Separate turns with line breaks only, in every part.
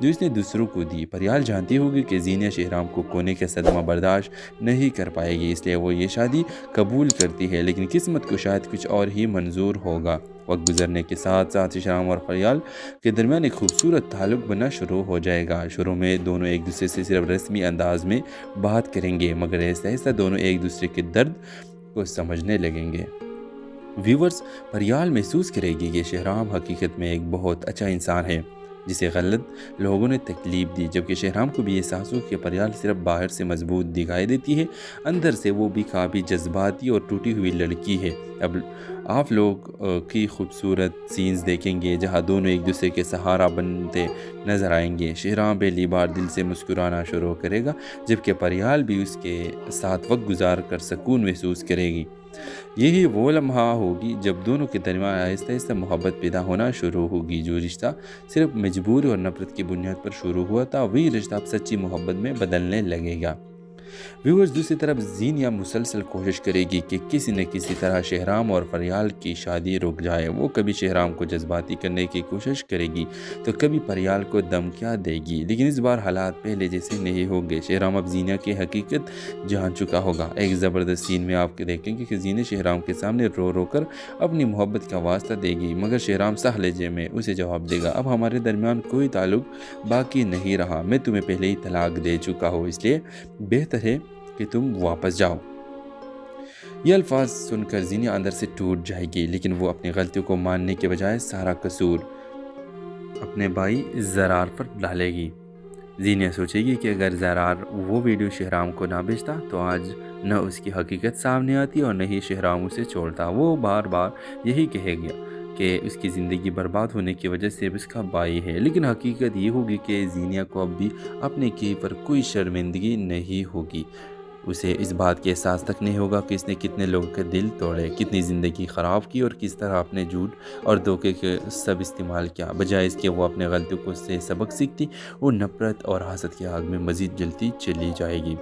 جو اس نے دوسروں کو دی۔ پریال جانتی ہوگی کہ زینیا شہرام کو کھونے کا صدمہ برداشت نہیں کر پائے گی، اس لیے وہ یہ شادی قبول کرتی ہے، لیکن قسمت کو شاید کچھ اور ہی منظور ہوگا۔ وقت گزرنے کے ساتھ ساتھ شہرام اور پریال کے درمیان ایک خوبصورت تعلق بننا شروع ہو جائے گا۔ شروع میں دونوں ایک دوسرے سے صرف رسمی انداز میں بات کریں گے، مگر آہستہ آہستہ دونوں ایک دوسرے کے درد کو سمجھنے لگیں گے۔ ویورز، پریال محسوس کرے گی کہ شہرام حقیقت میں ایک بہت اچھا انسان ہے جسے غلط لوگوں نے تکلیف دی، جبکہ شہرام کو بھی احساس ہو کہ پریال صرف باہر سے مضبوط دکھائی دیتی ہے، اندر سے وہ بھی کافی جذباتی اور ٹوٹی ہوئی لڑکی ہے۔ اب آپ لوگ کی خوبصورت سینز دیکھیں گے جہاں دونوں ایک دوسرے کے سہارا بنتے نظر آئیں گے۔ شہرام پہلی بار دل سے مسکرانا شروع کرے گا، جبکہ پریال بھی اس کے ساتھ وقت گزار کر سکون محسوس کرے گی۔ یہی وہ لمحہ ہوگی جب دونوں کے درمیان آہستہ آہستہ محبت پیدا ہونا شروع ہوگی۔ جو رشتہ صرف مجبوری اور نفرت کی بنیاد پر شروع ہوا تھا، وہی رشتہ اب سچی محبت میں بدلنے لگے گا۔ ویورز، دوسری طرف زینیا مسلسل کوشش کرے گی کہ کسی نہ کسی طرح شہرام اور پریال کی شادی رک جائے۔ وہ کبھی شہرام کو جذباتی کرنے کی کوشش کرے گی تو کبھی پریال کو دھمکیاں دے گی، لیکن اس بار حالات پہلے جیسے نہیں ہوں گے۔ شہرام اب زینیا کی حقیقت جان چکا ہوگا۔ ایک زبردست سین میں آپ دیکھیں گے کہ زینیا شہرام کے سامنے رو رو کر اپنی محبت کا واسطہ دے گی، مگر شہرام صاف لہجے میں اسے جواب دے گا، اب ہمارے درمیان کوئی تعلق باقی نہیں رہا، میں تمہیں پہلے ہی طلاق دے چکا ہوں، اس لیے بہتر ہے کہ تم واپس جاؤ۔ یہ الفاظ سن کر زینیا اندر سے ٹوٹ جائے گی، لیکن وہ اپنی غلطیوں کو ماننے کے بجائے سارا قصور اپنے بھائی زرار پر ڈالے گی۔ زینیا سوچے گی کہ اگر زرار وہ ویڈیو شہرام کو نہ بھیجتا تو آج نہ اس کی حقیقت سامنے آتی اور نہ ہی شہرام اسے چھوڑتا۔ وہ بار بار یہی کہے گیا کہ اس کی زندگی برباد ہونے کی وجہ صرف اس کا بھائی ہے، لیکن حقیقت یہ ہوگی کہ زینیا کو اب بھی اپنے کی پر کوئی شرمندگی نہیں ہوگی۔ اسے اس بات کے احساس تک نہیں ہوگا کہ اس نے کتنے لوگوں کے دل توڑے، کتنی زندگی خراب کی اور کس طرح اپنے جھوٹ اور دھوکے کے سب استعمال کیا۔ بجائے اس کے وہ اپنے غلطیوں کو سے سبق سیکھتی، وہ نفرت اور حسد کی آگ میں مزید جلتی چلی جائے گی۔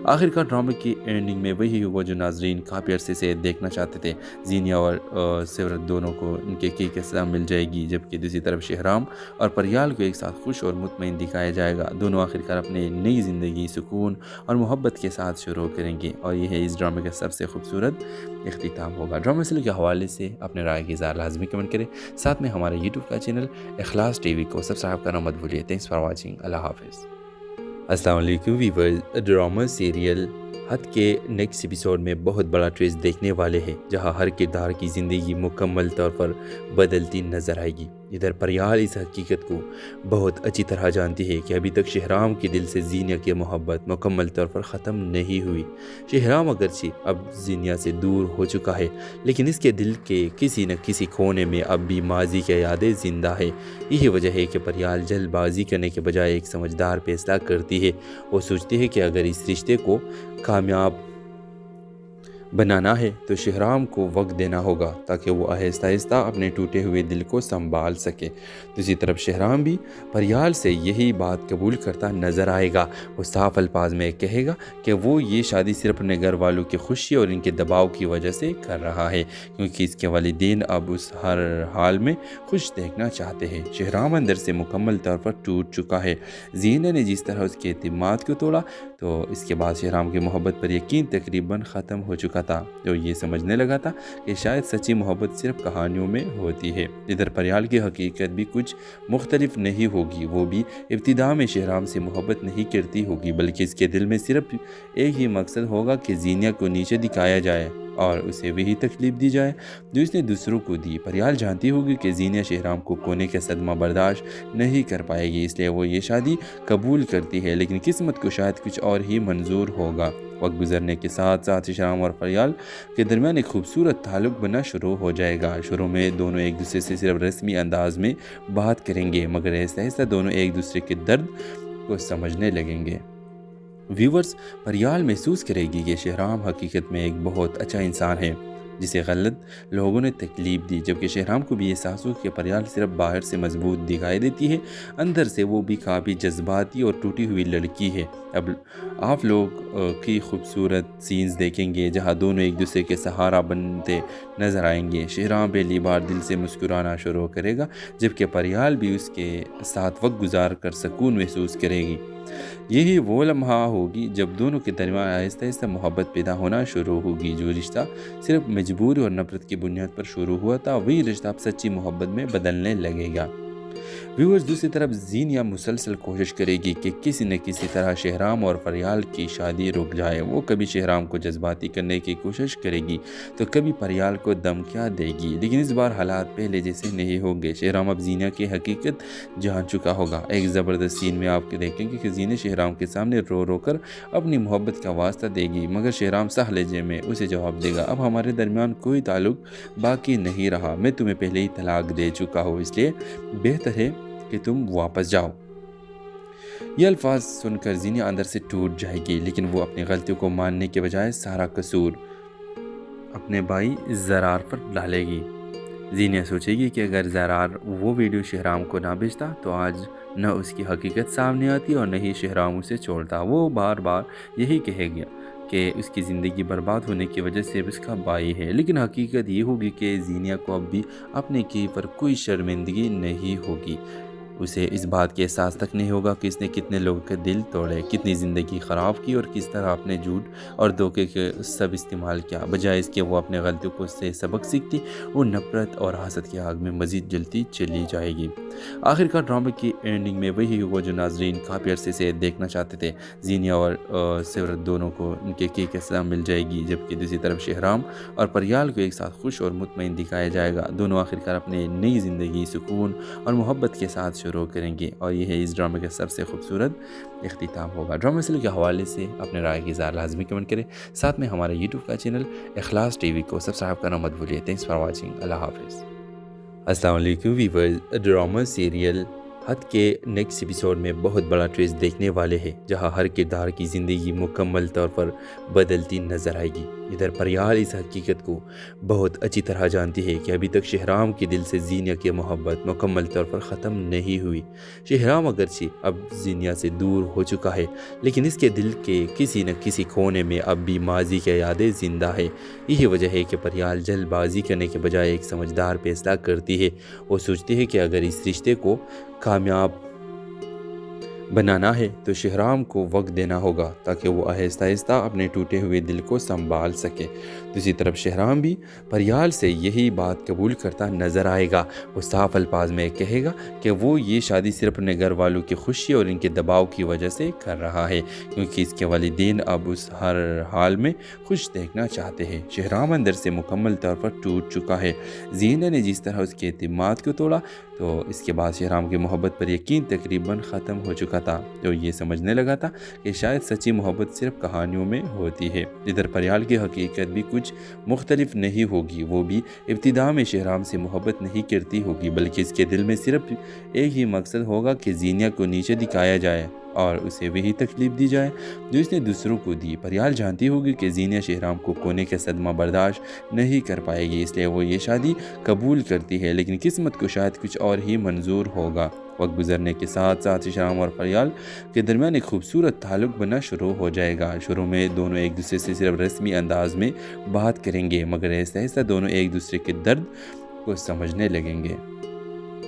آخرکار ڈرامے کی اینڈنگ میں وہی ہوا جو ناظرین کافی عرصے سے دیکھنا چاہتے تھے۔ زینیا اور سیورت دونوں کو ان کے سزا مل جائے گی، جبکہ دوسری طرف شہرام اور پریال کو ایک ساتھ خوش اور مطمئن دکھایا جائے گا۔ دونوں آخرکار اپنے نئی زندگی سکون اور محبت کے ساتھ شروع کریں گے، اور یہ ہے اس ڈرامے کا سب سے خوبصورت اختتام ہوگا۔ ڈرامے سلسلے کے حوالے سے اپنے رائے کی اظہار لازمی کمنٹ کریں، ساتھ میں ہمارے یوٹیوب کا چینل اخلاص ٹی وی کو سبسکرائب کرنا مت بھولیے۔ Thanks for watching. اللہ حافظ۔ السلام علیکم ویورز، ڈرامہ سیریل حد کے نیکسٹ ایپیسوڈ میں بہت بڑا ٹویسٹ دیکھنے والے ہیں، جہاں ہر کردار کی زندگی مکمل طور پر بدلتی نظر آئے گی۔ ادھر پریال اس حقیقت کو بہت اچھی طرح جانتی ہے کہ ابھی تک شہرام کے دل سے زینیا کی محبت مکمل طور پر ختم نہیں ہوئی۔ شہرام اگرچہ اب زینیا سے دور ہو چکا ہے، لیکن اس کے دل کے کسی نہ کسی کونے میں اب بھی ماضی کی یادیں زندہ ہے۔ یہی وجہ ہے کہ پریال جلد بازی کرنے کے بجائے ایک سمجھدار فیصلہ کرتی ہے۔ وہ سوچتی ہے کہ اگر اس رشتے کو کامیاب بنانا ہے تو شہرام کو وقت دینا ہوگا تاکہ وہ آہستہ آہستہ اپنے ٹوٹے ہوئے دل کو سنبھال سکے۔ دوسری طرف شہرام بھی پریال سے یہی بات قبول کرتا نظر آئے گا۔ وہ صاف الفاظ میں کہے گا کہ وہ یہ شادی صرف اپنے گھر والوں کی خوشی اور ان کے دباؤ کی وجہ سے کر رہا ہے، کیونکہ اس کے والدین اب اس ہر حال میں خوش دیکھنا چاہتے ہیں۔ شہرام اندر سے مکمل طور پر ٹوٹ چکا ہے۔ زینیا نے جس طرح اس کے اعتماد کو توڑا تو اس کے بعد شہرام کی محبت پر یقین تقریباً ختم ہو چکا تھا۔ جو یہ سمجھنے لگا تھا کہ شاید سچی محبت صرف کہانیوں میں ہوتی ہے۔ ادھر پریال کی حقیقت بھی کچھ مختلف نہیں ہوگی۔ وہ بھی ابتدا میں شہرام سے محبت نہیں کرتی ہوگی، بلکہ اس کے دل میں صرف ایک ہی مقصد ہوگا کہ زینیا کو نیچے دکھایا جائے اور اسے وہی تکلیف دی جائے جو اس نے دوسروں کو دی۔ پریال جانتی ہوگی کہ زینیا شہرام کو کھونے کا صدمہ برداشت نہیں کر پائے گی، اس لیے وہ یہ شادی قبول کرتی ہے، لیکن قسمت کو شاید کچھ اور ہی منظور ہوگا۔ وقت گزرنے کے ساتھ ساتھ شہرام اور پریال کے درمیان ایک خوبصورت تعلق بننا شروع ہو جائے گا۔ شروع میں دونوں ایک دوسرے سے صرف رسمی انداز میں بات کریں گے، مگر آہستہ آہستہ دونوں ایک دوسرے کے درد کو سمجھنے لگیں گے۔ ویورز، پریال محسوس کرے گی کہ شہرام حقیقت میں ایک بہت اچھا انسان ہے جسے غلط لوگوں نے تکلیف دی، جبکہ شہرام کو بھی احساس ہو کہ پریال صرف باہر سے مضبوط دکھائی دیتی ہے، اندر سے وہ بھی کافی جذباتی اور ٹوٹی ہوئی لڑکی ہے۔ اب آپ لوگ کی خوبصورت سینز دیکھیں گے جہاں دونوں ایک دوسرے کے سہارا بنتے نظر آئیں گے۔ شہرام پہلی بار دل سے مسکرانا شروع کرے گا، جبکہ پریال بھی اس کے ساتھ وقت گزار کر سکون محسوس کرے گی۔ یہی وہ لمحہ ہوگی جب دونوں کے درمیان آہستہ آہستہ محبت پیدا ہونا شروع ہوگی۔ جو رشتہ صرف مجبوری اور نفرت کی بنیاد پر شروع ہوا تھا، وہی رشتہ اب سچی محبت میں بدلنے لگے گا۔ ویورز، دوسری طرف زینیہ مسلسل کوشش کرے گی کہ کسی نہ کسی طرح شہرام اور پریال کی شادی رک جائے۔ وہ کبھی شہرام کو جذباتی کرنے کی کوشش کرے گی تو کبھی پریال کو دھمکیاں دے گی، لیکن اس بار حالات پہلے جیسے نہیں ہوں گے۔ شہرام اب زینیہ کی حقیقت جان چکا ہوگا۔ ایک زبردست سین میں آپ دیکھیں گے کہ زینیہ شہرام کے سامنے رو رو کر اپنی محبت کا واسطہ دے گی، مگر شہرام سہ لہجے میں اسے جواب دے گا، اب ہمارے درمیان کوئی تعلق باقی نہیں رہا، میں تمہیں پہلے ہی طلاق دے چکا ہوں، اس لیے بہتر ہے کہ تم واپس جاؤ۔ یہ الفاظ سن کر زینیہ اندر سے ٹوٹ جائے گی، لیکن وہ اپنی غلطیوں کو ماننے کے بجائے سارا قصور اپنے بھائی زرار پر ڈالے گی۔ زینیہ سوچے گی کہ اگر زرار وہ ویڈیو شہرام کو نہ بھیجتا تو آج نہ اس کی حقیقت سامنے آتی اور نہ ہی شہرام اسے چھوڑتا۔ وہ بار بار یہی کہے گا کہ اس کی زندگی برباد ہونے کی وجہ سے اس کا بھائی ہے، لیکن حقیقت یہ ہوگی کہ زینیہ کو اب بھی اپنے کی پر کوئی شرمندگی نہیں ہوگی۔ اسے اس بات کے احساس تک نہیں ہوگا کہ اس نے کتنے لوگوں کے دل توڑے، کتنی زندگی خراب کی اور کس طرح اپنے جھوٹ اور دھوکے کے سب استعمال کیا۔ بجائے اس کے وہ اپنے غلطیوں کو سے سبق سیکھتی، وہ نفرت اور حسد کی آگ میں مزید جلتی چلی جائے گی۔ آخرکار ڈرامے کی اینڈنگ میں وہی ہوگا جو ناظرین کافی عرصے سے دیکھنا چاہتے تھے۔ زینیہ اور سیورت دونوں کو ان کے سزا مل جائے گی، جبکہ دوسری طرف شہرام اور پریال کو ایک ساتھ خوش اور مطمئن دکھایا جائے گا۔ دونوں آخرکار اپنے نئی زندگی سکون اور محبت کے ساتھ شروع کریں گے، اور یہ ہے اس ڈرامے کا سب سے خوبصورت اختتام ہوگا۔ ڈرامے سلسلے کے حوالے سے اپنے رائے کی اظہار لازمی کمنٹ کریں، ساتھ میں ہمارے یوٹیوب کا چینل اخلاص ٹی وی کو سبسکرائب کرنا مت بھولیے۔ Thanks for watching. اللہ حافظ۔ السلام علیکم ویورز، ڈرامہ سیریل حد کے نیکسٹ ایپیسوڈ میں بہت بڑا ٹویسٹ دیکھنے والے ہیں، جہاں ہر کردار کی زندگی مکمل طور پر بدلتی نظر آئے گی۔ ادھر پریال اس حقیقت کو بہت اچھی طرح جانتی ہے کہ ابھی تک شہرام کے دل سے زینیہ کی محبت مکمل طور پر ختم نہیں ہوئی۔ شہرام اگرچہ اب زینیہ سے دور ہو چکا ہے، لیکن اس کے دل کے کسی نہ کسی کونے میں اب بھی ماضی کی یادیں زندہ ہے۔ یہی وجہ ہے کہ پریال جلد بازی کرنے کے بجائے ایک سمجھدار فیصلہ کرتی ہے۔ وہ سوچتی ہے کہ اگر اس رشتے کو کامیاب بنانا ہے تو شہرام کو وقت دینا ہوگا تاکہ وہ آہستہ آہستہ اپنے ٹوٹے ہوئے دل کو سنبھال سکے۔ دوسری طرف شہرام بھی پریال سے یہی بات قبول کرتا نظر آئے گا۔ وہ صاف الفاظ میں کہے گا کہ وہ یہ شادی صرف اپنے گھر والوں کی خوشی اور ان کے دباؤ کی وجہ سے کر رہا ہے، کیونکہ اس کے والدین اب اس ہر حال میں خوش دیکھنا چاہتے ہیں۔ شہرام اندر سے مکمل طور پر ٹوٹ چکا ہے۔ زینیہ نے جس طرح اس کے اعتماد کو توڑا تو اس کے بعد شہرام کی محبت پر یقین تقریباً ختم ہو چکا تھا۔ تو یہ سمجھنے لگا تھا کہ شاید سچی محبت صرف کہانیوں میں ہوتی ہے۔ ادھر پریال کی حقیقت بھی کچھ مختلف نہیں ہوگی۔ وہ بھی ابتدا میں شہرام سے محبت نہیں کرتی ہوگی، بلکہ اس کے دل میں صرف ایک ہی مقصد ہوگا کہ زینیہ کو نیچے دکھایا جائے اور اسے وہی تکلیف دی جائے جو اس نے دوسروں کو دی۔ پریال جانتی ہوگی کہ زینیہ شہرام کو کھونے کا صدمہ برداشت نہیں کر پائے گی، اس لیے وہ یہ شادی قبول کرتی ہے، لیکن قسمت کو شاید کچھ اور ہی منظور ہوگا۔ وقت گزرنے کے ساتھ ساتھ شہرام اور پریال کے درمیان ایک خوبصورت تعلق بننا شروع ہو جائے گا۔ شروع میں دونوں ایک دوسرے سے صرف رسمی انداز میں بات کریں گے، مگر آہستہ آہستہ دونوں ایک دوسرے کے درد کو سمجھنے لگیں گے۔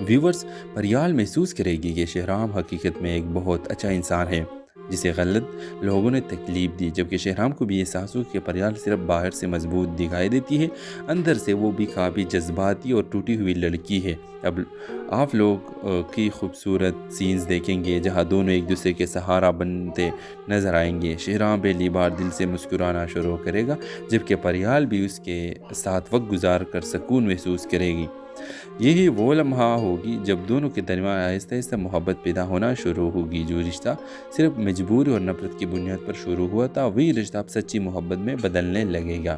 ویورز، پریال محسوس کرے گی کہ شہرام حقیقت میں ایک بہت اچھا انسان ہے جسے غلط لوگوں نے تکلیف دی، جبکہ شہرام کو بھی احساس ہو کہ پریال صرف باہر سے مضبوط دکھائی دیتی ہے، اندر سے وہ بھی کافی جذباتی اور ٹوٹی ہوئی لڑکی ہے۔ اب آپ لوگ کی خوبصورت سینز دیکھیں گے جہاں دونوں ایک دوسرے کے سہارا بنتے نظر آئیں گے۔ شہرام پہلی بار دل سے مسکرانا شروع کرے گا، جبکہ پریال بھی اس کے ساتھ وقت گزار کر سکون محسوس کرے گی۔ یہی وہ لمحہ ہوگی جب دونوں کے درمیان آہستہ آہستہ محبت پیدا ہونا شروع ہوگی۔ جو رشتہ صرف مجبوری اور نفرت کی بنیاد پر شروع ہوا تھا، وہی رشتہ اب سچی محبت میں بدلنے لگے گا۔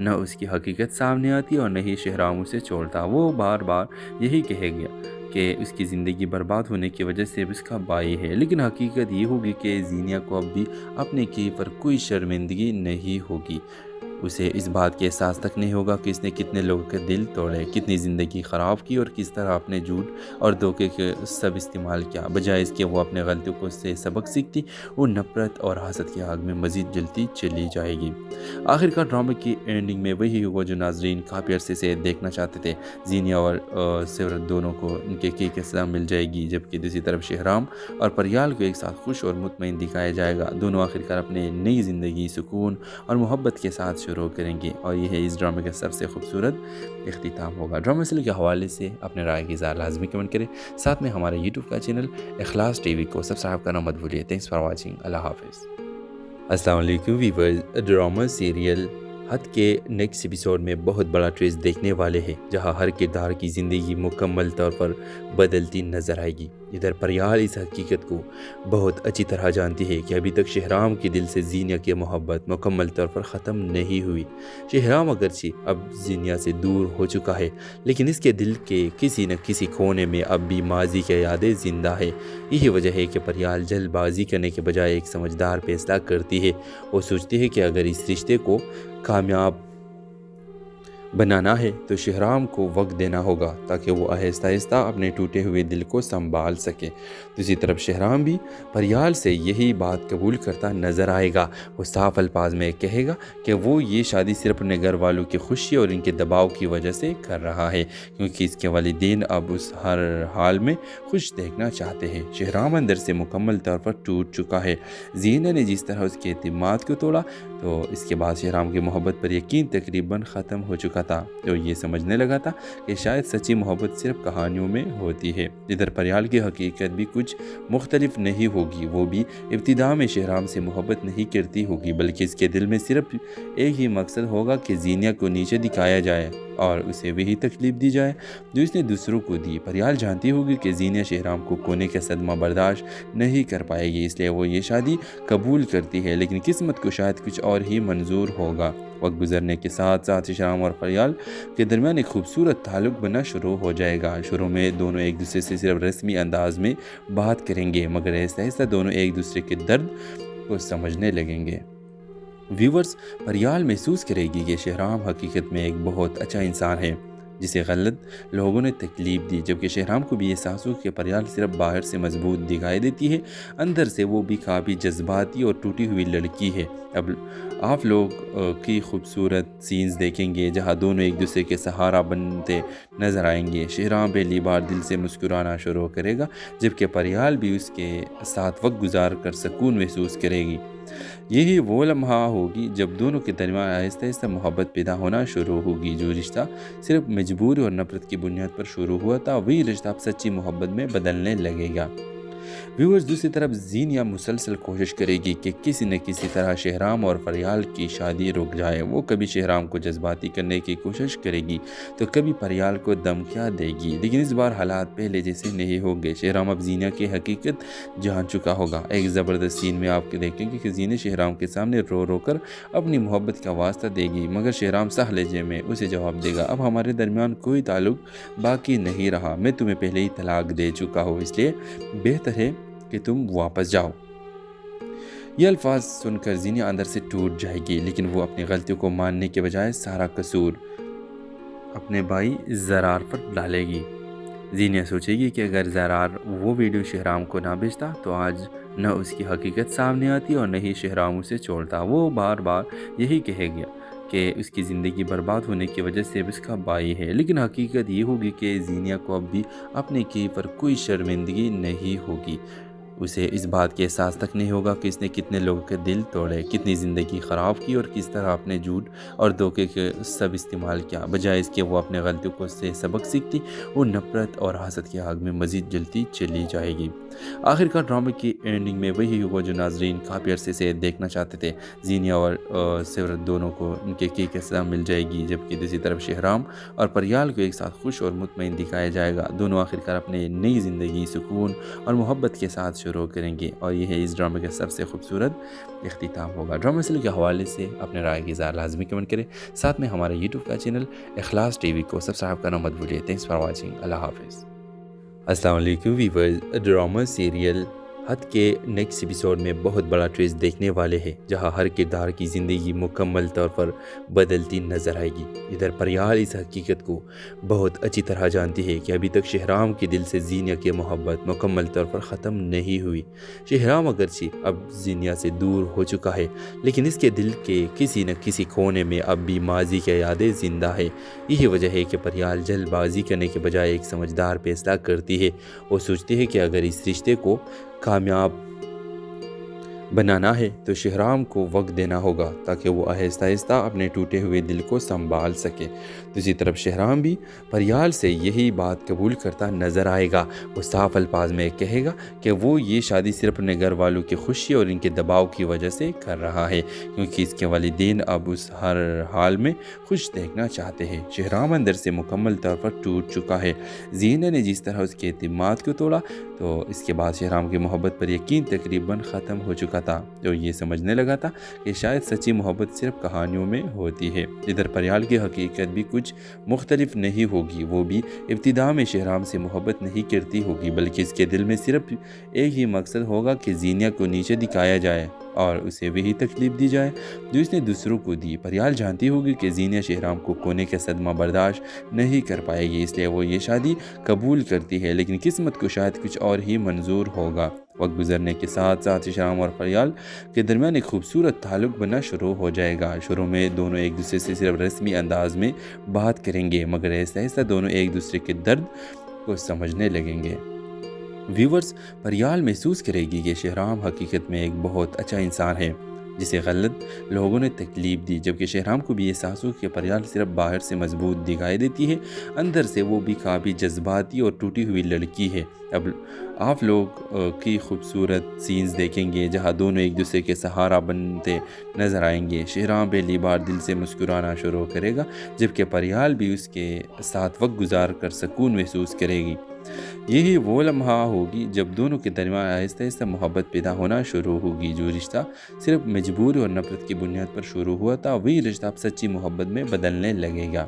نہ اس کی حقیقت سامنے آتی اور نہ ہی شہرام اسے چھوڑتا۔ وہ بار بار یہی کہے گیا کہ اس کی زندگی برباد ہونے کی وجہ سے اس کا بھائی ہے، لیکن حقیقت یہ ہوگی کہ زینیا کو اب بھی اپنے کی پر کوئی شرمندگی نہیں ہوگی۔ اسے اس بات کے احساس تک نہیں ہوگا کہ اس نے کتنے لوگوں کے دل توڑے، کتنی زندگی خراب کی اور کس طرح اپنے جھوٹ اور دھوکے کے سب استعمال کیا۔ بجائے اس کے وہ اپنے غلطیوں کو سے سبق سیکھتی، وہ نفرت اور حسد کی آگ میں مزید جلتی چلی جائے گی۔ آخرکار ڈرامے کی اینڈنگ میں وہی ہوا جو ناظرین کافی عرصے سے دیکھنا چاہتے تھے۔ زینیا اور سیورت دونوں کو ان کے سزا مل جائے گی، جبکہ دوسری طرف شہرام اور پریال کو ایک ساتھ خوش اور مطمئن دکھایا جائے گا۔ دونوں آخرکار اپنے نئی زندگی سکون اور محبت کے ساتھ شروع کریں گے، اور یہ ہے اس ڈرامے کا سب سے خوبصورت اختتام ہوگا۔ ڈرامے مسئلے کے حوالے سے اپنے رائے کی اظہار لازمی کمنٹ کریں، ساتھ میں ہمارے یوٹیوب کا چینل اخلاص ٹی وی کو سبسکرائب کرنا مت بھولیے۔ Thanks for watching. اللہ حافظ۔ السلام علیکم ویورز، ڈرامہ سیریل حد کے نیکسٹ ایپیسوڈ میں بہت بڑا ٹویسٹ دیکھنے والے ہیں، جہاں ہر کردار کی زندگی مکمل طور پر بدلتی نظر آئے گی۔ ادھر پریال اس حقیقت کو بہت اچھی طرح جانتی ہے کہ ابھی تک شہرام کے دل سے زینیا کی محبت مکمل طور پر ختم نہیں ہوئی۔ شہرام اگرچہ اب زینیا سے دور ہو چکا ہے، لیکن اس کے دل کے کسی نہ کسی کونے میں اب بھی ماضی کی یادیں زندہ ہے۔ یہی وجہ ہے کہ پریال جلد بازی کرنے کے بجائے ایک سمجھدار فیصلہ کرتی ہے۔ وہ سوچتی ہے کہ اگر اس رشتے کو کامیاب بنانا ہے تو شہرام کو وقت دینا ہوگا، تاکہ وہ آہستہ آہستہ اپنے ٹوٹے ہوئے دل کو سنبھال سکے۔ دوسری طرف شہرام بھی پریال سے یہی بات قبول کرتا نظر آئے گا۔ وہ صاف الفاظ میں کہے گا کہ وہ یہ شادی صرف اپنے گھر والوں کی خوشی اور ان کے دباؤ کی وجہ سے کر رہا ہے، کیونکہ اس کے والدین اب اس ہر حال میں خوش دیکھنا چاہتے ہیں۔ شہرام اندر سے مکمل طور پر ٹوٹ چکا ہے۔ زینیا نے جس طرح اس کے اعتماد کو توڑا، تو اس کے بعد شہرام کی محبت پر یقین تقریباً ختم ہو چکا تھا۔ تو یہ سمجھنے لگا تھا کہ شاید سچی محبت صرف کہانیوں میں ہوتی ہے۔ ادھر پریال کی حقیقت بھی کچھ مختلف نہیں ہوگی۔ وہ بھی ابتدا میں شہرام سے محبت نہیں کرتی ہوگی، بلکہ اس کے دل میں صرف ایک ہی مقصد ہوگا کہ زینیا کو نیچے دکھایا جائے اور اسے وہی تکلیف دی جائے جو اس نے دوسروں کو دی۔ پریال جانتی ہوگی کہ زینیا شہرام کو کھونے کا صدمہ برداشت نہیں کر پائے گی، اس لیے وہ یہ شادی قبول کرتی ہے، لیکن قسمت کو شاید کچھ اور ہی منظور ہوگا۔ وقت گزرنے کے ساتھ ساتھ شہرام اور پریال کے درمیان ایک خوبصورت تعلق بننا شروع ہو جائے گا۔ شروع میں دونوں ایک دوسرے سے صرف رسمی انداز میں بات کریں گے، مگر آہستہ آہستہ دونوں ایک دوسرے کے درد کو سمجھنے لگیں گے۔ ویورز، پریال محسوس کرے گی کہ شہرام حقیقت میں ایک بہت اچھا انسان ہے جسے غلط لوگوں نے تکلیف دی، جبکہ شہرام کو بھی احساس ہو کہ پریال صرف باہر سے مضبوط دکھائی دیتی ہے، اندر سے وہ بھی کافی جذباتی اور ٹوٹی ہوئی لڑکی ہے۔ اب آپ لوگ کی خوبصورت سینز دیکھیں گے جہاں دونوں ایک دوسرے کے سہارا بنتے نظر آئیں گے۔ شہرام پہلی بار دل سے مسکرانا شروع کرے گا، جبکہ پریال بھی اس کے ساتھ وقت گزار کر سکون محسوس کرے گی۔ یہی وہ لمحہ ہوگی جب دونوں کے درمیان آہستہ آہستہ محبت پیدا ہونا شروع ہوگی۔ جو رشتہ صرف مجبوری اور نفرت کی بنیاد پر شروع ہوا تھا، وہی رشتہ اب سچی محبت میں بدلنے لگے گا۔ ویورز، دوسری طرف زینیا مسلسل کوشش کرے گی کہ کسی نہ کسی طرح شہرام اور پریال کی شادی رک جائے۔ وہ کبھی شہرام کو جذباتی کرنے کی کوشش کرے گی تو کبھی پریال کو دھمکیاں دے گی، لیکن اس بار حالات پہلے جیسے نہیں ہوں گے۔ شہرام اب زینیا کی حقیقت جان چکا ہوگا۔ ایک زبردست سین میں آپ دیکھیں گے کہ زینیا شہرام کے سامنے رو رو کر اپنی محبت کا واسطہ دے گی، مگر شہرام سہ لہجے میں اسے جواب دے گا، اب ہمارے درمیان کوئی تعلق باقی نہیں رہا، میں تمہیں پہلے ہی طلاق دے چکا ہوں، اس لیے بہتر ہے کہ تم واپس جاؤ۔ یہ الفاظ سن کر زینیا اندر سے ٹوٹ جائے گی، لیکن وہ اپنی غلطیوں کو ماننے کے بجائے سارا قصور اپنے بھائی زرار پر ڈالے گی۔ زینیا سوچے گی کہ اگر زرار وہ ویڈیو شہرام کو نہ بھیجتا تو آج نہ اس کی حقیقت سامنے آتی اور نہ ہی شہرام اسے چھوڑتا۔ وہ بار بار یہی کہے گیا کہ اس کی زندگی برباد ہونے کی وجہ سے اس کا بھائی ہے، لیکن حقیقت یہ ہوگی کہ زینیا کو اب بھی اپنے کی پر کوئی شرمندگی نہیں ہوگی۔ اسے اس بات کے احساس تک نہیں ہوگا کہ اس نے کتنے لوگوں کے دل توڑے، کتنی زندگی خراب کی اور کس طرح اپنے جھوٹ اور دھوکے کے سب استعمال کیا۔ بجائے اس کے وہ اپنے غلطیوں کو سے سبق سیکھتی، وہ نفرت اور حسد کی آگ میں مزید جلتی چلی جائے گی۔ آخر کار ڈرامے کی اینڈنگ میں وہی ہوا جو ناظرین کافی عرصے سے دیکھنا چاہتے تھے۔ زینیا اور سیورت دونوں کو ان کے کی سزا مل جائے گی، جبکہ دوسری طرف شہرام اور پریال کو ایک ساتھ خوش اور مطمئن دکھایا جائے گا۔ دونوں آخر کار اپنے نئی زندگی سکون اور محبت کے ساتھ شروع کریں گے، اور یہ ہے اس ڈرامے کا سب سے خوبصورت اختتام ہوگا۔ ڈرامے سلسلے کے حوالے سے اپنے رائے کی اظہار لازمی کمنٹ کریں، ساتھ میں ہمارے یوٹیوب کا چینل اخلاص ٹی وی کو سبسکرائب کرنا مت بھولیے۔ Thanks for watching. اللہ حافظ۔ السلام علیکم ویورز، ڈرامہ سیریل حد کے نیکسٹ ایپیسوڈ میں بہت بڑا ٹویسٹ دیکھنے والے ہیں، جہاں ہر کردار کی زندگی مکمل طور پر بدلتی نظر آئے گی۔ ادھر پریال اس حقیقت کو بہت اچھی طرح جانتی ہے کہ ابھی تک شہرام کے دل سے زینیا کی محبت مکمل طور پر ختم نہیں ہوئی۔ شہرام اگرچہ اب زینیا سے دور ہو چکا ہے، لیکن اس کے دل کے کسی نہ کسی کونے میں اب بھی ماضی کی یادیں زندہ ہے۔ یہی وجہ ہے کہ پریال جلد بازی کرنے کے بجائے ایک سمجھدار فیصلہ کرتی ہے۔ وہ سوچتی ہے کہ اگر اس رشتے کو کامیاب بنانا ہے تو شہرام کو وقت دینا ہوگا، تاکہ وہ آہستہ آہستہ اپنے ٹوٹے ہوئے دل کو سنبھال سکے۔ دوسری طرف شہرام بھی پریال سے یہی بات قبول کرتا نظر آئے گا۔ وہ صاف الفاظ میں کہے گا کہ وہ یہ شادی صرف اپنے گھر والوں کی خوشی اور ان کے دباؤ کی وجہ سے کر رہا ہے، کیونکہ اس کے والدین اب اس ہر حال میں خوش دیکھنا چاہتے ہیں۔ شہرام اندر سے مکمل طور پر ٹوٹ چکا ہے۔ زینیا نے جس طرح اس کے اعتماد کو توڑا، تو اس کے بعد شہرام کی محبت پر یقین تقریباً ختم ہو چکا تھا، جو یہ سمجھنے لگا تھا کہ شاید سچی محبت صرف کہانیوں میں ہوتی ہے۔ ادھر پریال کی حقیقت بھی کچھ مختلف نہیں ہوگی۔ وہ بھی ابتدا میں شہرام سے محبت نہیں کرتی ہوگی، بلکہ اس کے دل میں صرف ایک ہی مقصد ہوگا کہ زینیا کو نیچے دکھایا جائے اور اسے وہی تکلیف دی جائے جو اس نے دوسروں کو دی۔ پریال جانتی ہوگی کہ زینیا شہرام کو کھونے کا صدمہ برداشت نہیں کر پائے گی، اس لیے وہ یہ شادی قبول کرتی ہے، لیکن قسمت کو شاید کچھ اور ہی منظور ہوگا۔ وقت گزرنے کے ساتھ ساتھ شہرام اور پریال کے درمیان ایک خوبصورت تعلق بننا شروع ہو جائے گا۔ شروع میں دونوں ایک دوسرے سے صرف رسمی انداز میں بات کریں گے، مگر آہستہ آہستہ دونوں ایک دوسرے کے درد کو سمجھنے لگیں گے۔ ویورز، پریال محسوس کرے گی کہ شہرام حقیقت میں ایک بہت اچھا انسان ہے جسے غلط لوگوں نے تکلیف دی، جبکہ شہرام کو بھی احساس ہو کہ پریال صرف باہر سے مضبوط دکھائی دیتی ہے، اندر سے وہ بھی کافی جذباتی اور ٹوٹی ہوئی لڑکی ہے۔ اب آپ لوگ کی خوبصورت سینز دیکھیں گے جہاں دونوں ایک دوسرے کے سہارا بنتے نظر آئیں گے۔ شہرام پہلی بار دل سے مسکرانا شروع کرے گا، جبکہ پریال بھی اس کے ساتھ وقت گزار کر سکون محسوس کرے گی۔ یہی وہ لمحہ ہوگی جب دونوں کے درمیان آہستہ آہستہ محبت پیدا ہونا شروع ہوگی۔ جو رشتہ صرف مجبوری اور نفرت کی بنیاد پر شروع ہوا تھا، وہی رشتہ اب سچی محبت میں بدلنے لگے گا۔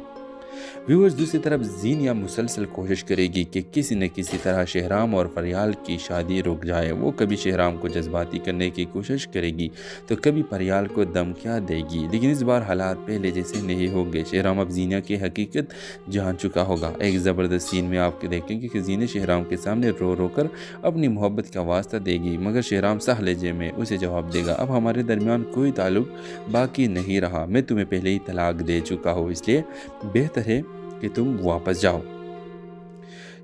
ویورز، دوسری طرف زینیا مسلسل کوشش کرے گی کہ کسی نہ کسی طرح شہرام اور پریال کی شادی رک جائے۔ وہ کبھی شہرام کو جذباتی کرنے کی کوشش کرے گی تو کبھی پریال کو دھمکیاں دے گی، لیکن اس بار حالات پہلے جیسے نہیں ہوں گے۔ شہرام اب زینیا کی حقیقت جان چکا ہوگا۔ ایک زبردست سین میں آپ دیکھیں گے کہ زینیا شہرام کے سامنے رو رو کر اپنی محبت کا واسطہ دے گی، مگر شہرام صاح لہجے میں اسے جواب دے گا، اب ہمارے درمیان کوئی تعلق باقی نہیں رہا، میں تمہیں پہلے ہی طلاق دے چکا ہوں، اس لیے بہتر ہے کہ تم واپس جاؤ۔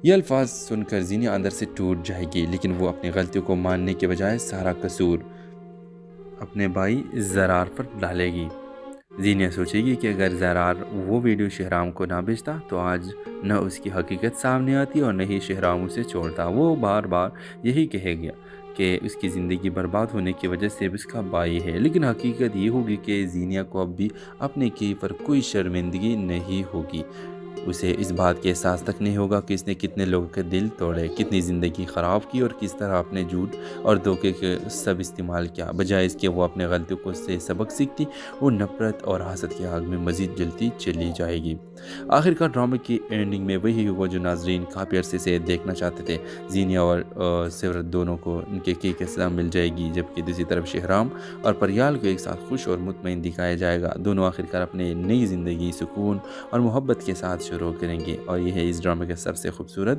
یہ الفاظ سن کر زینیا اندر سے ٹوٹ جائے گی، لیکن وہ اپنی غلطیوں کو ماننے کے بجائے سارا قصور اپنے بھائی زرار پر ڈالے گی۔ زینیا سوچے گی کہ اگر زرار وہ ویڈیو شہرام کو نہ بھیجتا تو آج نہ اس کی حقیقت سامنے آتی اور نہ ہی شہرام اسے چھوڑتا۔ وہ بار بار یہی کہے گیا کہ اس کی زندگی برباد ہونے کی وجہ سے اس کا بھائی ہے، لیکن حقیقت یہ ہوگی کہ زینیا کو اب بھی اپنے کی پر کوئی شرمندگی نہیں ہوگی۔ اسے اس بات کے احساس تک نہیں ہوگا کہ اس نے کتنے لوگوں کے دل توڑے، کتنی زندگی خراب کی اور کس طرح اپنے جھوٹ اور دھوکے کے سب استعمال کیا۔ بجائے اس کے وہ اپنے غلطیوں کو سے سبق سیکھتی، وہ نفرت اور حسد کی آگ میں مزید جلتی چلی جائے گی۔ آخر کار ڈرامے کی اینڈنگ میں وہی ہوا جو ناظرین کافی عرصے سے دیکھنا چاہتے تھے۔ زینیا اور سیورت دونوں کو ان کے کی سزا مل جائے گی، جبکہ دوسری طرف شہرام اور پریال کو ایک ساتھ خوش اور مطمئن دکھایا جائے گا۔ دونوں آخر کار اپنے نئی زندگی سکون اور محبت کے ساتھ شروع کریں گے، اور یہ ہے اس ڈرامے کا سب سے خوبصورت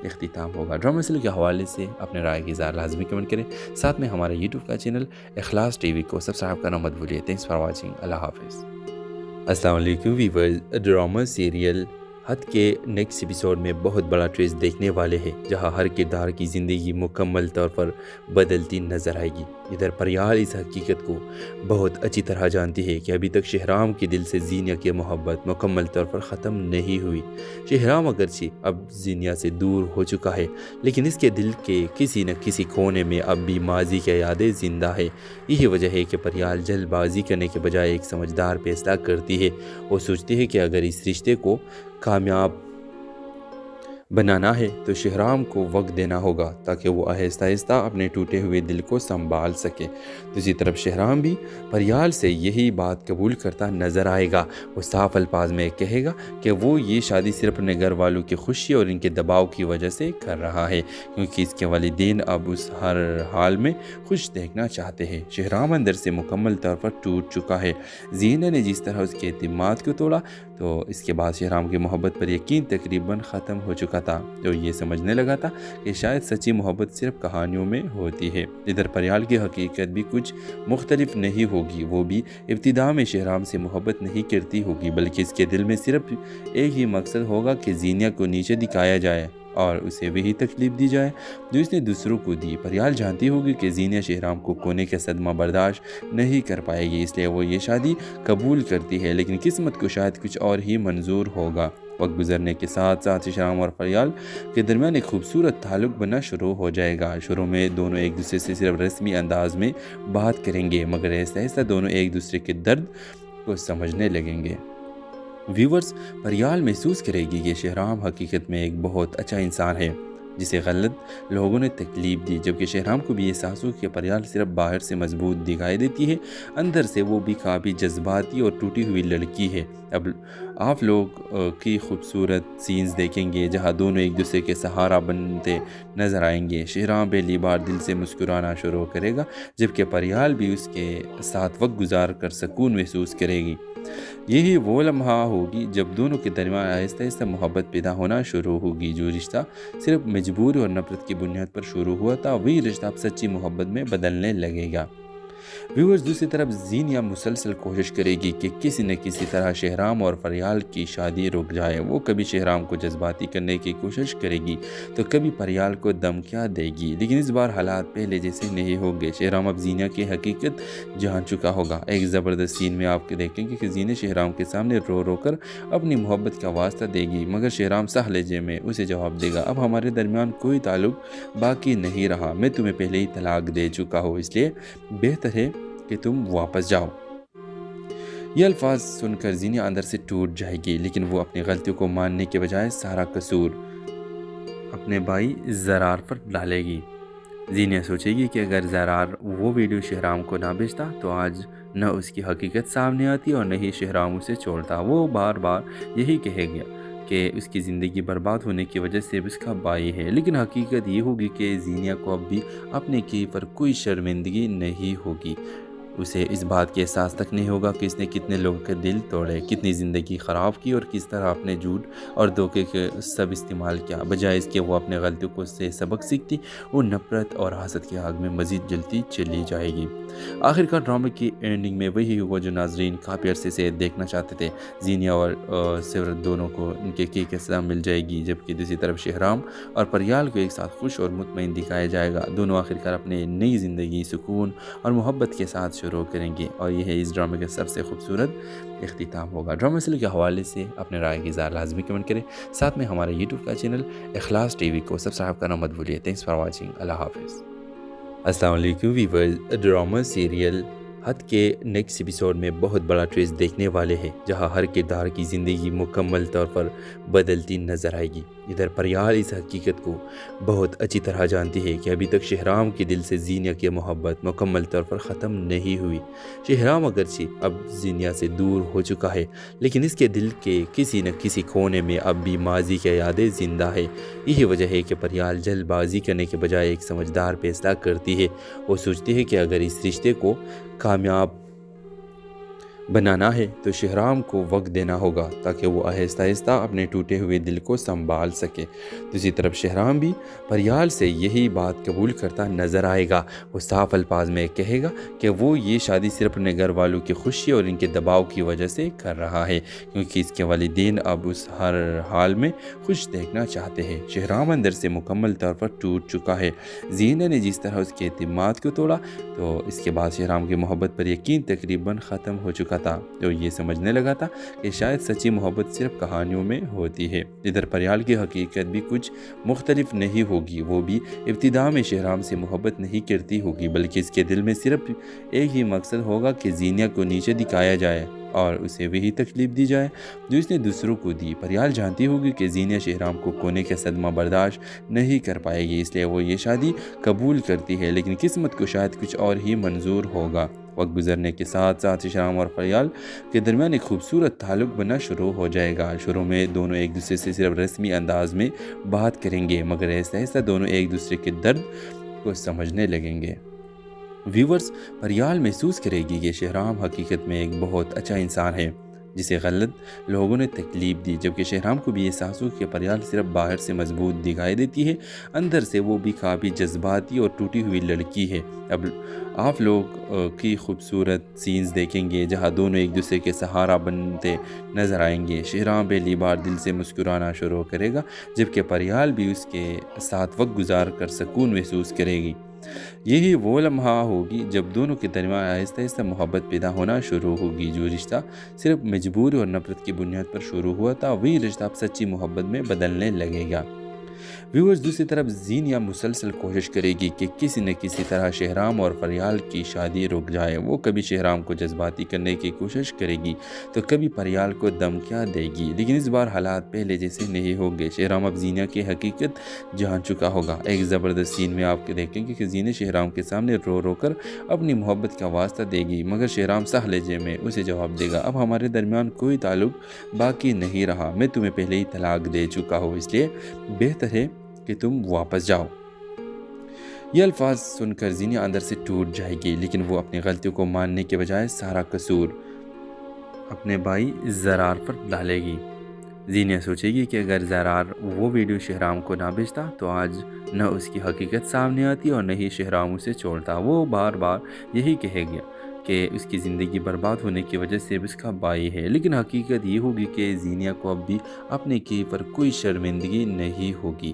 اختتام ہوگا۔ ڈرامے سلسلے کے حوالے سے اپنے رائے کی اظہار لازمی کمنٹ کریں، ساتھ میں ہمارے یوٹیوب کا چینل اخلاص ٹی وی کو سبسکرائب کرنا مت بھولیے۔ Thanks for watching. اللہ حافظ۔ السلام علیکم ویورز، ڈرامہ سیریل حد کے نیکسٹ ایپیسوڈ میں بہت بڑا ٹویسٹ دیکھنے والے ہیں، جہاں ہر کردار کی زندگی مکمل طور پر بدلتی نظر آئے گی۔ ادھر پریال اس حقیقت کو بہت اچھی طرح جانتی ہے کہ ابھی تک شہرام کے دل سے زینیا کی محبت مکمل طور پر ختم نہیں ہوئی۔ شہرام اگرچہ اب زینیا سے دور ہو چکا ہے، لیکن اس کے دل کے کسی نہ کسی کونے میں اب بھی ماضی کی یادیں زندہ ہے۔ یہی وجہ ہے کہ پریال جلد بازی کرنے کے بجائے ایک سمجھدار فیصلہ کرتی ہے۔ وہ سوچتی ہے کہ اگر اس رشتے کو کامیاب بنانا ہے تو شہرام کو وقت دینا ہوگا تاکہ وہ آہستہ آہستہ اپنے ٹوٹے ہوئے دل کو سنبھال سکے۔ دوسری طرف شہرام بھی پریال سے یہی بات قبول کرتا نظر آئے گا۔ وہ صاف الفاظ میں کہے گا کہ وہ یہ شادی صرف اپنے گھر والوں کی خوشی اور ان کے دباؤ کی وجہ سے کر رہا ہے، کیونکہ اس کے والدین اب اس ہر حال میں خوش دیکھنا چاہتے ہیں۔ شہرام اندر سے مکمل طور پر ٹوٹ چکا ہے۔ زینہ نے جس طرح اس کے اعتماد کو توڑا تو اس کے بعد شہرام کی محبت پر یقین تقریباً ختم ہو چکا تھا۔ تو یہ سمجھنے لگا تھا کہ شاید سچی محبت صرف کہانیوں میں ہوتی ہے۔ ادھر پریال کی حقیقت بھی کچھ مختلف نہیں ہوگی۔ وہ بھی ابتدا میں شہرام سے محبت نہیں کرتی ہوگی، بلکہ اس کے دل میں صرف ایک ہی مقصد ہوگا کہ زینیا کو نیچے دکھایا جائے اور اسے وہی تکلیف دی جائے جو اس نے دوسروں کو دی۔ پریال جانتی ہوگی کہ زینیا شہرام کو کھونے کا صدمہ برداشت نہیں کر پائے گی، اس لیے وہ یہ شادی قبول کرتی ہے، لیکن قسمت کو شاید کچھ اور ہی منظور ہوگا۔ وقت گزرنے کے ساتھ ساتھ شہرام اور پریال کے درمیان ایک خوبصورت تعلق بننا شروع ہو جائے گا۔ شروع میں دونوں ایک دوسرے سے صرف رسمی انداز میں بات کریں گے، مگر آہستہ آہستہ دونوں ایک دوسرے کے درد کو سمجھنے لگیں گے۔ ویورز، پریال محسوس کرے گی کہ شہرام حقیقت میں ایک بہت اچھا انسان ہے جسے غلط لوگوں نے تکلیف دی، جبکہ شہرام کو بھی احساس ہو کہ پریال صرف باہر سے مضبوط دکھائی دیتی ہے، اندر سے وہ بھی کافی جذباتی اور ٹوٹی ہوئی لڑکی ہے۔ اب آپ لوگ کی خوبصورت سینز دیکھیں گے جہاں دونوں ایک دوسرے کے سہارا بنتے نظر آئیں گے۔ شہرام پہلی بار دل سے مسکرانا شروع کرے گا، جبکہ پریال بھی اس کے ساتھ وقت گزار کر سکون محسوس کرے گی۔ یہی وہ لمحہ ہوگی جب دونوں کے درمیان آہستہ آہستہ محبت پیدا ہونا شروع ہوگی۔ جو رشتہ صرف مجبوری اور نفرت کی بنیاد پر شروع ہوا تھا، وہی رشتہ اب سچی محبت میں بدلنے لگے گا۔ ویورز، دوسری طرف زینیا مسلسل کوشش کرے گی کہ کسی نہ کسی طرح شہرام اور پریال کی شادی رک جائے۔ وہ کبھی شہرام کو جذباتی کرنے کی کوشش کرے گی تو کبھی پریال کو دھمکیاں دے گی، لیکن اس بار حالات پہلے جیسے نہیں ہوں گے۔ شہرام اب زینیا کی حقیقت جان چکا ہوگا۔ ایک زبردست سین میں آپ دیکھیں گے کہ زینیا شہرام کے سامنے رو رو کر اپنی محبت کا واسطہ دے گی، مگر شہرام صاح لہجے میں اسے جواب دے گا، اب ہمارے درمیان کوئی تعلق باقی نہیں رہا، میں تمہیں پہلے ہی طلاق دے چکا ہوں، اس لیے بہتر ہے کہ تم واپس جاؤ۔ یہ الفاظ سن کر زینیا اندر سے ٹوٹ جائے گی، لیکن وہ اپنی غلطیوں کو ماننے کے بجائے سارا قصور اپنے بھائی زرار پر ڈالے گی۔ زینیا سوچے گی کہ اگر زرار وہ ویڈیو شہرام کو نہ بھیجتا تو آج نہ اس کی حقیقت سامنے آتی اور نہ ہی شہرام اسے چھوڑتا۔ وہ بار بار یہی کہے گا کہ اس کی زندگی برباد ہونے کی وجہ سے اس کا بھائی ہے، لیکن حقیقت یہ ہوگی کہ زینیا کو اب بھی اپنے کی پر کوئی شرمندگی نہیں ہوگی۔ اسے اس بات کے احساس تک نہیں ہوگا کہ اس نے کتنے لوگوں کے دل توڑے، کتنی زندگی خراب کی اور کس طرح اپنے جھوٹ اور دھوکے کے سب استعمال کیا۔ بجائے اس کے وہ اپنے غلطیوں کو سے سبق سیکھتی، وہ نفرت اور حسد کی آگ میں مزید جلتی چلی جائے گی۔ آخرکار ڈرامے کی اینڈنگ میں وہی ہوا جو ناظرین کافی عرصے سے دیکھنا چاہتے تھے۔ زینیا اور سیورت دونوں کو ان کے سزا مل جائے گی، جبکہ دوسری طرف شہرام اور پریال کو ایک ساتھ خوش اور مطمئن دکھایا جائے گا۔ دونوں آخرکار اپنے نئی زندگی سکون اور محبت کے ساتھ شروع کریں گے، اور یہ ہے اس ڈرامے کا سب سے خوبصورت اختتام ہوگا۔ ڈرامے سلسلے کے حوالے سے اپنے رائے کی اظہار لازمی کمنٹ کریں، ساتھ میں ہمارے یوٹیوب کا چینل اخلاص ٹی وی کو سبسکرائب کرنا مت بھولیے۔ Thanks for watching. اللہ حافظ۔ السلام علیکم ویورز، ڈرامہ سیریل حد کے نیکسٹ ایپیسوڈ میں بہت بڑا ٹویسٹ دیکھنے والے ہیں، جہاں ہر کردار کی زندگی مکمل طور پر بدلتی نظر آئے گی۔ ادھر پریال اس حقیقت کو بہت اچھی طرح جانتی ہے کہ ابھی تک شہرام کے دل سے زینیا کی محبت مکمل طور پر ختم نہیں ہوئی۔ شہرام اگرچہ اب زینیا سے دور ہو چکا ہے، لیکن اس کے دل کے کسی نہ کسی کونے میں اب بھی ماضی کی یادیں زندہ ہے۔ یہی وجہ ہے کہ پریال جلد بازی کرنے کے بجائے ایک سمجھدار فیصلہ کرتی ہے۔ وہ سوچتی ہے کہ اگر اس رشتے کو کامیاب بنانا ہے تو شہرام کو وقت دینا ہوگا تاکہ وہ آہستہ آہستہ اپنے ٹوٹے ہوئے دل کو سنبھال سکے۔ دوسری طرف شہرام بھی پریال سے یہی بات قبول کرتا نظر آئے گا۔ وہ صاف الفاظ میں کہے گا کہ وہ یہ شادی صرف اپنے گھر والوں کی خوشی اور ان کے دباؤ کی وجہ سے کر رہا ہے، کیونکہ اس کے والدین اب اس ہر حال میں خوش دیکھنا چاہتے ہیں۔ شہرام اندر سے مکمل طور پر ٹوٹ چکا ہے۔ زینہ نے جس طرح اس کے اعتماد کو توڑا تو اس کے بعد شہرام کی محبت پر یقین تقریباً ختم ہو چکا تھا۔ تو یہ سمجھنے لگا تھا کہ شاید سچی محبت صرف کہانیوں میں ہوتی ہے۔ ادھر پریال کی حقیقت بھی کچھ مختلف نہیں ہوگی۔ وہ بھی ابتدا میں شہرام سے محبت نہیں کرتی ہوگی، بلکہ اس کے دل میں صرف ایک ہی مقصد ہوگا کہ زینہ کو نیچے دکھایا جائے اور اسے وہی تکلیف دی جائے جو اس نے دوسروں کو دی۔ پریال جانتی ہوگی کہ زینہ شہرام کو کھونے کا صدمہ برداشت نہیں کر پائے گی، اس لیے وہ یہ شادی قبول کرتی ہے، لیکن قسمت کو شاید کچھ اور ہی منظور ہوگا۔ وقت گزرنے کے ساتھ ساتھ شہرام اور پریال کے درمیان ایک خوبصورت تعلق بننا شروع ہو جائے گا۔ شروع میں دونوں ایک دوسرے سے صرف رسمی انداز میں بات کریں گے، مگر آہستہ آہستہ دونوں ایک دوسرے کے درد کو سمجھنے لگیں گے۔ ویورز، پریال محسوس کرے گی کہ شہرام حقیقت میں ایک بہت اچھا انسان ہے جسے غلط لوگوں نے تکلیف دی، جبکہ شہرام کو بھی احساس ہو کہ پریال صرف باہر سے مضبوط دکھائی دیتی ہے، اندر سے وہ بھی کافی جذباتی اور ٹوٹی ہوئی لڑکی ہے۔ اب آپ لوگ کی خوبصورت سینز دیکھیں گے جہاں دونوں ایک دوسرے کے سہارا بنتے نظر آئیں گے۔ شہرام پہلی بار دل سے مسکرانا شروع کرے گا، جبکہ پریال بھی اس کے ساتھ وقت گزار کر سکون محسوس کرے گی۔ یہی وہ لمحہ ہوگی جب دونوں کے درمیان آہستہ آہستہ محبت پیدا ہونا شروع ہوگی۔ جو رشتہ صرف مجبوری اور نفرت کی بنیاد پر شروع ہوا تھا، وہی رشتہ اب سچی محبت میں بدلنے لگے گا۔ ویورز، دوسری طرف زینہ مسلسل کوشش کرے گی کہ کسی نہ کسی طرح شہرام اور پریال کی شادی رک جائے۔ وہ کبھی شہرام کو جذباتی کرنے کی کوشش کرے گی تو کبھی پریال کو دھمکیاں دے گی، لیکن اس بار حالات پہلے جیسے نہیں ہوں گے۔ شہرام اب زینہ کی حقیقت جان چکا ہوگا۔ ایک زبردست سین میں آپ دیکھیں گے کہ زینہ شہرام کے سامنے رو رو کر اپنی محبت کا واسطہ دے گی، مگر شہرام صاح لہجے میں اسے جواب دے گا، اب ہمارے درمیان کوئی تعلق باقی نہیں رہا، میں تمہیں پہلے ہی طلاق دے چکا ہوں، اس لیے بہتر ہے کہ تم واپس جاؤ۔ یہ الفاظ سن کر زینہ اندر سے ٹوٹ جائے گی، لیکن وہ اپنی غلطیوں کو ماننے کے بجائے سارا قصور اپنے بھائی زرار پر ڈالے گی۔ زینہ سوچے گی کہ اگر زرار وہ ویڈیو شہرام کو نہ بھیجتا تو آج نہ اس کی حقیقت سامنے آتی اور نہ ہی شہرام اسے چھوڑتا۔ وہ بار بار یہی کہے گیا کہ اس کی زندگی برباد ہونے کی وجہ سے اس کا بھائی ہے، لیکن حقیقت یہ ہوگی کہ زینہ کو اب بھی اپنے کی پر کوئی شرمندگی نہیں ہوگی۔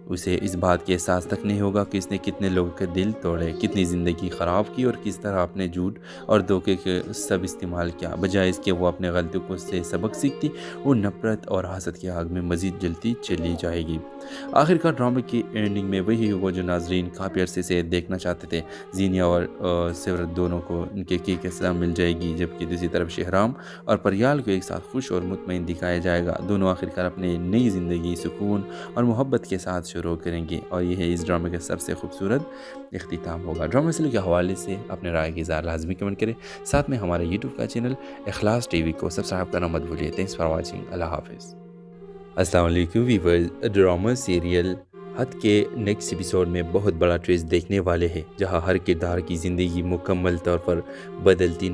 اسے اس بات کے احساس تک نہیں ہوگا کہ اس نے کتنے لوگوں کے دل توڑے، کتنی زندگی خراب کی اور کس طرح اپنے جھوٹ اور دھوکے کے سب استعمال کیا۔ بجائے اس کے وہ اپنے غلطیوں کو سے سبق سیکھتی، وہ نفرت اور حسد کی آگ میں مزید جلتی چلی جائے گی۔ آخرکار ڈرامے کی اینڈنگ میں وہی ہوا جو ناظرین کافی عرصے سے دیکھنا چاہتے تھے۔ زینہ اور سیورت دونوں کو ان کے کی سزا مل جائے گی، جبکہ دوسری طرف شہرام اور پریال کو ایک ساتھ خوش اور مطمئن دکھایا جائے گا۔ دونوں آخرکار اپنی نئی زندگی سکون اور محبت کے ساتھ شروع کریں گے، اور یہ ہے اس ڈرامے کا سب سے خوبصورت اختتام ہوگا۔ ڈرامے سلسلے کے حوالے سے اپنے رائے کی اظہار لازمی کمنٹ کریں، ساتھ میں ہمارے یوٹیوب کا چینل اخلاص ٹی وی کو سبسکرائب کرنا مت بھولیے۔ Thanks for watching. اللہ حافظ۔ السلام علیکم ویورز، ڈرامہ سیریل حد کے نیکسٹ ایپیسوڈ میں بہت بڑا ٹویسٹ دیکھنے والے ہیں، جہاں ہر کردار کی زندگی مکمل طور پر بدلتی